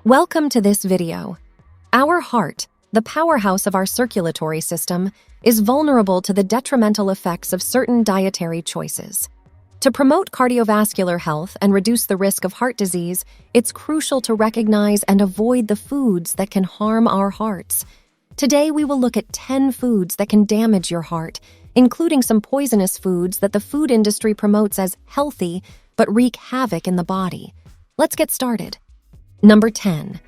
Welcome to this video. Our heart, the powerhouse of our circulatory system, is vulnerable to the detrimental effects of certain dietary choices. To promote cardiovascular health and reduce the risk of heart disease, it's crucial to recognize and avoid the foods that can harm our hearts. Today, we will look at 10 foods that can damage your heart, including some poisonous foods that the food industry promotes as healthy but wreak havoc in the body. Let's get started. Number 10.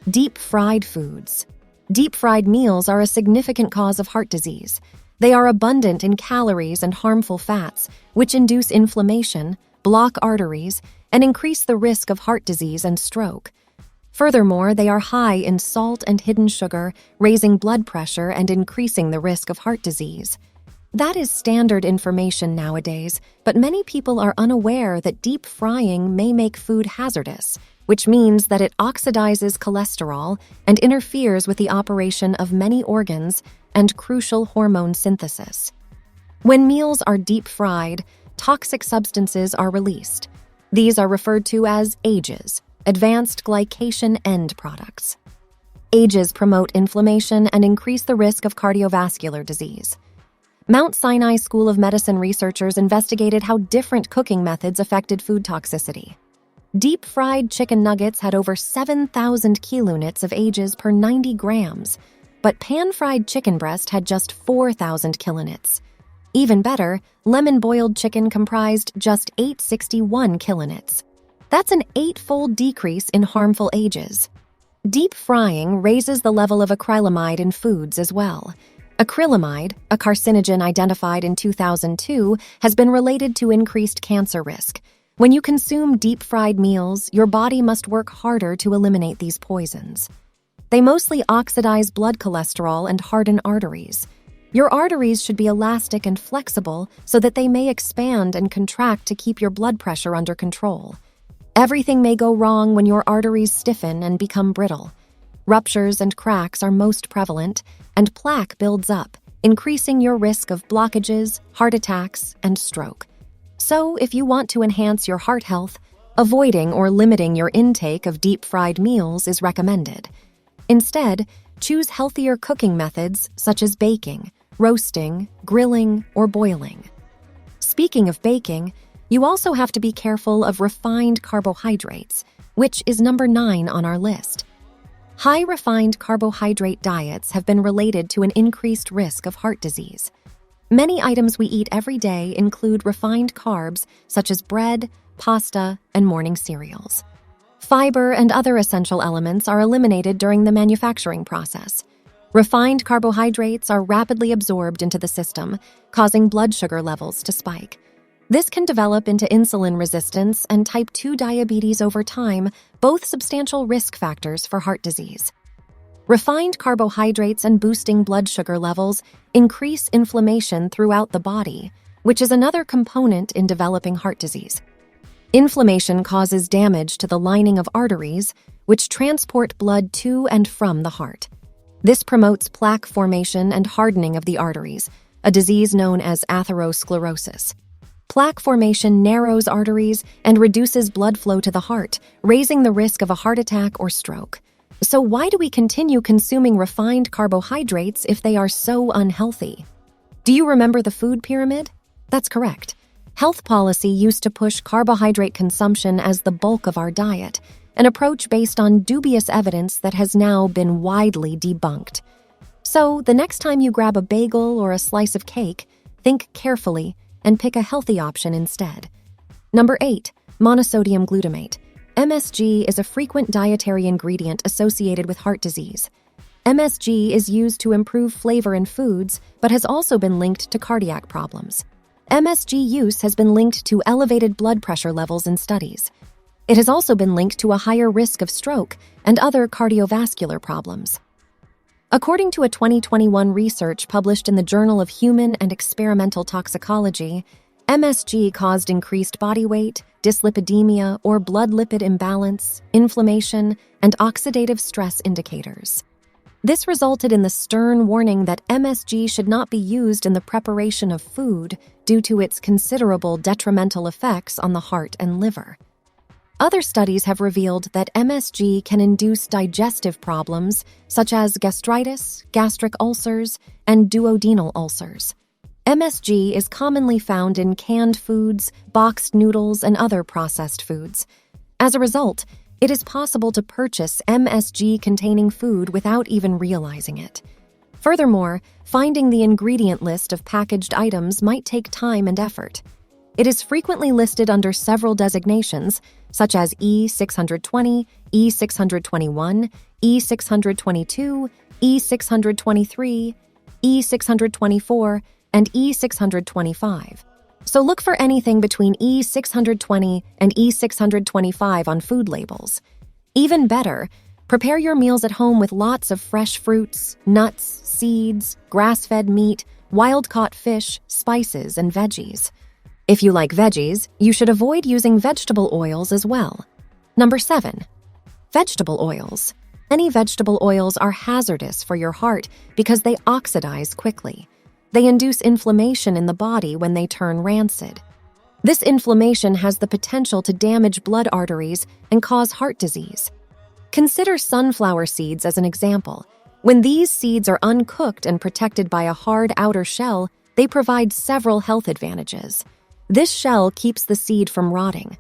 Deep-fried foods. Deep-fried meals are a significant cause of heart disease. They are abundant in calories and harmful fats, which induce inflammation, block arteries, and increase the risk of heart disease and stroke. Furthermore, they are high in salt and hidden sugar, raising blood pressure and increasing the risk of heart disease. That is standard information nowadays, but many people are unaware that deep frying may make food hazardous, which means that it oxidizes cholesterol and interferes with the operation of many organs and crucial hormone synthesis. When meals are deep-fried, toxic substances are released. These are referred to as AGEs, advanced glycation end products. AGEs promote inflammation and increase the risk of cardiovascular disease. Mount Sinai School of Medicine researchers investigated how different cooking methods affected food toxicity. Deep-fried chicken nuggets had over 7,000 kilonewtons of AGEs per 90 grams, but pan-fried chicken breast had just 4,000 kilonewtons. Even better, lemon-boiled chicken comprised just 861 kilonewtons. That's an 8-fold decrease in harmful AGEs. Deep frying raises the level of acrylamide in foods as well. Acrylamide, a carcinogen identified in 2002, has been related to increased cancer risk. When you consume deep-fried meals, your body must work harder to eliminate these poisons. They mostly oxidize blood cholesterol and harden arteries. Your arteries should be elastic and flexible so that they may expand and contract to keep your blood pressure under control. Everything may go wrong when your arteries stiffen and become brittle. Ruptures and cracks are most prevalent, and plaque builds up, increasing your risk of blockages, heart attacks, and stroke. So, if you want to enhance your heart health, avoiding or limiting your intake of deep-fried meals is recommended. Instead, choose healthier cooking methods such as baking, roasting, grilling, or boiling. Speaking of baking, you also have to be careful of refined carbohydrates, which is number 9 on our list. High refined carbohydrate diets have been related to an increased risk of heart disease. Many items we eat every day include refined carbs such as bread, pasta, and morning cereals. Fiber and other essential elements are eliminated during the manufacturing process. Refined carbohydrates are rapidly absorbed into the system, causing blood sugar levels to spike. This can develop into insulin resistance and type 2 diabetes over time, both substantial risk factors for heart disease. Refined carbohydrates and boosting blood sugar levels increase inflammation throughout the body, which is another component in developing heart disease. Inflammation causes damage to the lining of arteries, which transport blood to and from the heart. This promotes plaque formation and hardening of the arteries, a disease known as atherosclerosis. Plaque formation narrows arteries and reduces blood flow to the heart, raising the risk of a heart attack or stroke. So why do we continue consuming refined carbohydrates if they are so unhealthy? Do you remember the food pyramid? That's correct. Health policy used to push carbohydrate consumption as the bulk of our diet, an approach based on dubious evidence that has now been widely debunked. So, the next time you grab a bagel or a slice of cake, think carefully and pick a healthy option instead. Number 8. Monosodium glutamate. MSG is a frequent dietary ingredient associated with heart disease. MSG is used to improve flavor in foods, but has also been linked to cardiac problems. MSG use has been linked to elevated blood pressure levels in studies. It has also been linked to a higher risk of stroke and other cardiovascular problems. According to a 2021 research published in the Journal of Human and Experimental Toxicology, MSG caused increased body weight, dyslipidemia or blood lipid imbalance, inflammation, and oxidative stress indicators. This resulted in the stern warning that MSG should not be used in the preparation of food due to its considerable detrimental effects on the heart and liver. Other studies have revealed that MSG can induce digestive problems such as gastritis, gastric ulcers, and duodenal ulcers. MSG is commonly found in canned foods, boxed noodles, and other processed foods. As a result, it is possible to purchase MSG-containing food without even realizing it. Furthermore, finding the ingredient list of packaged items might take time and effort. It is frequently listed under several designations, such as E620, E621, E622, E623, E624, and E625. So look for anything between E620 and E625 on food labels. Even better, prepare your meals at home with lots of fresh fruits, nuts, seeds, grass-fed meat, wild-caught fish, spices, and veggies. If you like veggies, you should avoid using vegetable oils as well. Number 7. Vegetable oils. Many vegetable oils are hazardous for your heart because they oxidize quickly. They induce inflammation in the body when they turn rancid. This inflammation has the potential to damage blood arteries and cause heart disease. Consider sunflower seeds as an example. When these seeds are uncooked and protected by a hard outer shell, they provide several health advantages. This shell keeps the seed from rotting.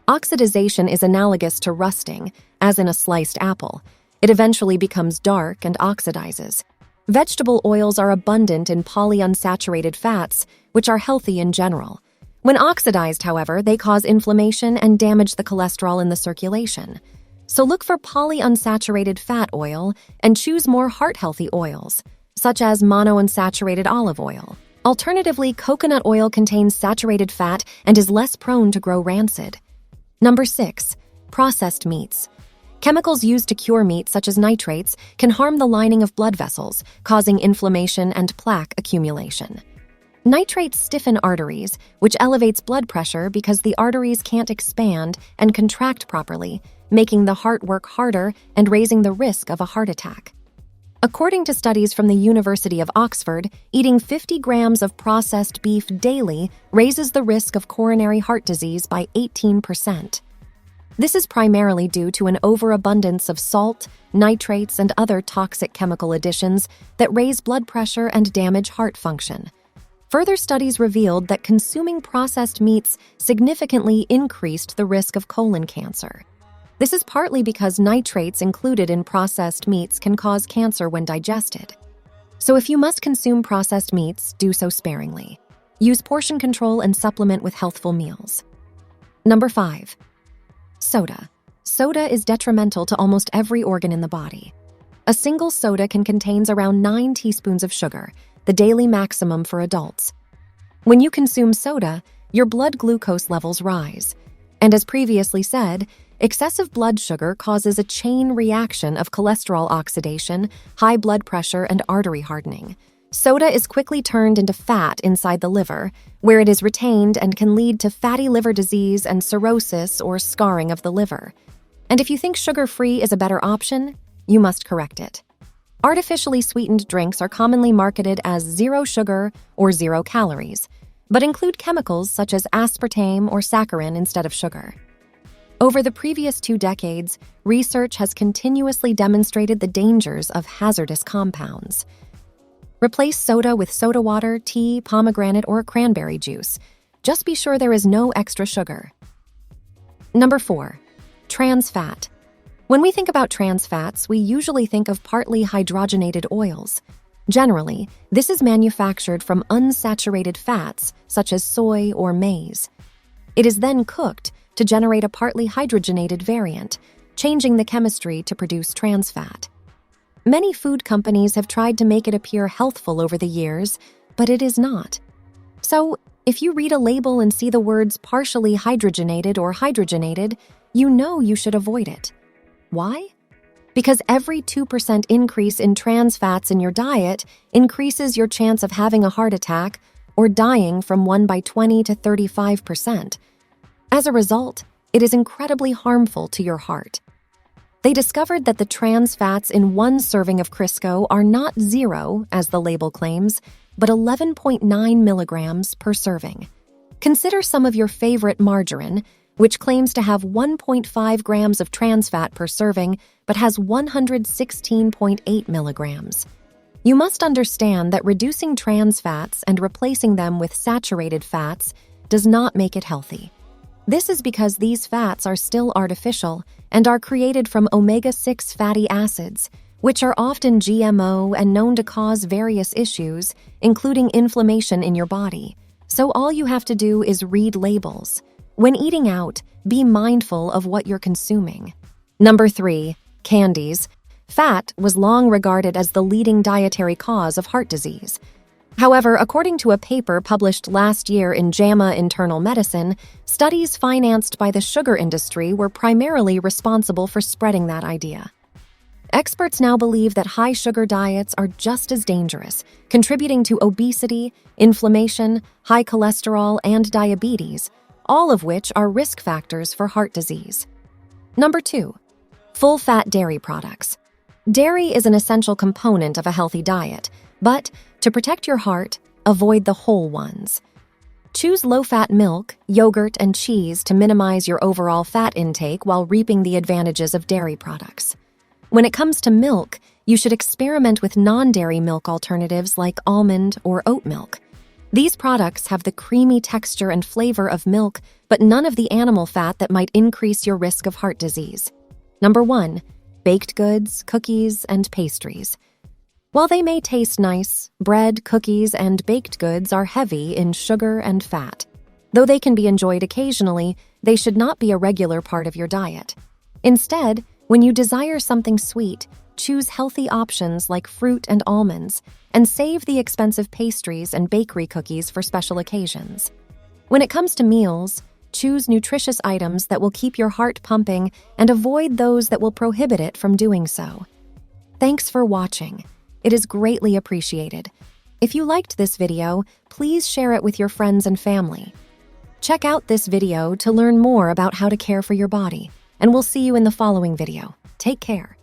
Oxidization is analogous to rusting, as in a sliced apple. It eventually becomes dark and oxidizes. Vegetable oils are abundant in polyunsaturated fats, which are healthy in general. When oxidized, however, they cause inflammation and damage the cholesterol in the circulation. So look for polyunsaturated fat oil and choose more heart-healthy oils, such as monounsaturated olive oil. Alternatively, coconut oil contains saturated fat and is less prone to grow rancid. Number 6. Processed meats. Chemicals used to cure meat, such as nitrates, can harm the lining of blood vessels, causing inflammation and plaque accumulation. Nitrates stiffen arteries, which elevates blood pressure because the arteries can't expand and contract properly, making the heart work harder and raising the risk of a heart attack. According to studies from the University of Oxford, eating 50 grams of processed beef daily raises the risk of coronary heart disease by 18%. This is primarily due to an overabundance of salt, nitrates, and other toxic chemical additions that raise blood pressure and damage heart function. Further studies revealed that consuming processed meats significantly increased the risk of colon cancer. This is partly because nitrates included in processed meats can cause cancer when digested. So if you must consume processed meats, do so sparingly. Use portion control and supplement with healthful meals. Number 5. Soda. Soda is detrimental to almost every organ in the body. A single soda can contain around 9 teaspoons of sugar, the daily maximum for adults. When you consume soda, your blood glucose levels rise. And as previously said, excessive blood sugar causes a chain reaction of cholesterol oxidation, high blood pressure, and artery hardening. Soda is quickly turned into fat inside the liver, where it is retained and can lead to fatty liver disease and cirrhosis or scarring of the liver. And if you think sugar-free is a better option, you must correct it. Artificially sweetened drinks are commonly marketed as zero sugar or 0 calories, but include chemicals such as aspartame or saccharin instead of sugar. Over the previous 2 decades, research has continuously demonstrated the dangers of hazardous compounds. Replace soda with soda water, tea, pomegranate, or cranberry juice. Just be sure there is no extra sugar. Number 4. Trans fat. When we think about trans fats, we usually think of partly hydrogenated oils. Generally, this is manufactured from unsaturated fats, such as soy or maize. It is then cooked to generate a partly hydrogenated variant, changing the chemistry to produce trans fat. Many food companies have tried to make it appear healthful over the years, but it is not. So, if you read a label and see the words partially hydrogenated or hydrogenated, you know you should avoid it. Why? Because every 2% increase in trans fats in your diet increases your chance of having a heart attack or dying from 1 by 20 to 35%. As a result, it is incredibly harmful to your heart. They discovered that the trans fats in 1 serving of Crisco are not 0, as the label claims, but 11.9 milligrams per serving. Consider some of your favorite margarine, which claims to have 1.5 grams of trans fat per serving but has 116.8 milligrams. You must understand that reducing trans fats and replacing them with saturated fats does not make it healthy. This is because these fats are still artificial and are created from omega-6 fatty acids, which are often GMO and known to cause various issues, including inflammation in your body. So all you have to do is read labels. When eating out, be mindful of what you're consuming. Number 3, candies. Fat was long regarded as the leading dietary cause of heart disease. However, according to a paper published last year in JAMA Internal Medicine, studies financed by the sugar industry were primarily responsible for spreading that idea. Experts now believe that high-sugar diets are just as dangerous, contributing to obesity, inflammation, high cholesterol, and diabetes, all of which are risk factors for heart disease. Number 2, full-fat dairy products. Dairy is an essential component of a healthy diet, but to protect your heart, avoid the whole ones. Choose low-fat milk, yogurt, and cheese to minimize your overall fat intake while reaping the advantages of dairy products. When it comes to milk, you should experiment with non-dairy milk alternatives like almond or oat milk. These products have the creamy texture and flavor of milk, but none of the animal fat that might increase your risk of heart disease. Number 1, baked goods, cookies, and pastries. While they may taste nice, bread, cookies, and baked goods are heavy in sugar and fat. Though they can be enjoyed occasionally, they should not be a regular part of your diet. Instead, when you desire something sweet, choose healthy options like fruit and almonds, and save the expensive pastries and bakery cookies for special occasions. When it comes to meals, choose nutritious items that will keep your heart pumping and avoid those that will prohibit it from doing so. Thanks for watching. It is greatly appreciated. If you liked this video, please share it with your friends and family. Check out this video to learn more about how to care for your body, and we'll see you in the following video. Take care.